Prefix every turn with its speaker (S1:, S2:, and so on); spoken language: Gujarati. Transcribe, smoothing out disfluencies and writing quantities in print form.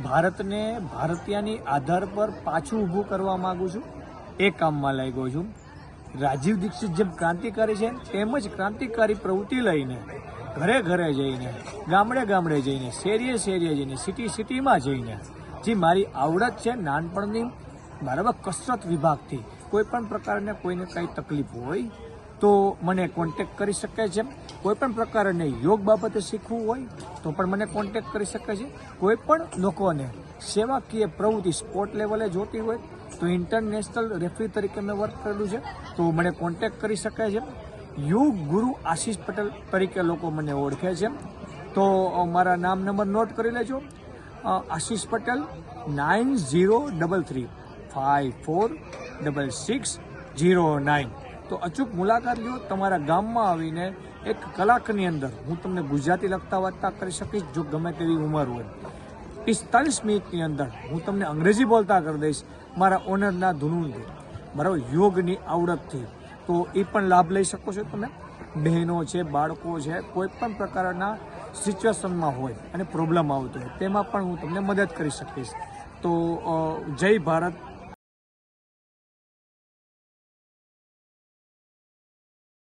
S1: ભારતને ભારતીયની આધાર પર પાછું ઊભું કરવા માંગુ છું। એ કામમાં લાગ્યો છું। રાજીવ દીક્ષિત જેમ ક્રાંતિકારી છે તેમ જ ક્રાંતિકારી પ્રવૃત્તિ લઈને ઘરે ઘરે જઈને, ગામડે ગામડે જઈને, શેરીએ શેરીએ જઈને, સિટીમાં જઈને જે મારી આવડત છે નાનપણની, બરાબર, કસરત વિભાગથી કોઈ પણ પ્રકારને કોઈને કંઈ તકલીફ હોય તો મને કોન્ટેક્ટ કરી શકે છે। કોઈ પણ પ્રકારને યોગ બાબતે શીખવું હોય તો પણ મને કોન્ટેક્ટ કરી શકે છે। કોઈ પણ લોકોને સેવાકીય પ્રવૃત્તિ સ્પોર્ટ લેવલે જોતી હોય તો ઇન્ટરનેશનલ રેફરી તરીકે મેં વર્ક કરેલું છે તો મને કોન્ટેક્ટ કરી શકે છે। યોગ ગુરુ આશીષ પટેલ તરીકે લોકો મને ઓળખે છે તો મારા નામ નંબર નોટ કરી લેજો। આશીષ પટેલ 9033546609। તો અચૂક મુલાકાત લો। તમારા ગામમાં આવીને 1 કલાકની અંદર હું તમને ગુજરાતી લખતા વાંચતા કરી શકીશ જો ગમે તેવી ઉંમર હોય। 45 મિનિટની અંદર હું તમને અંગ્રેજી બોલતા કરી દઈશ મારા ઓનરના ધૂનથી, બરાબર, યોગની આવડતથી। તો એ પણ લાભ લઈ શકો છો તમે। બહેનો છે, બાળકો છે, કોઈ પણ પ્રકારના સિચ્યુએશનમાં હોય અને પ્રોબ્લેમ આવતો હોય તેમાં પણ હું તમને મદદ કરી શકીશ। તો જય ભારત,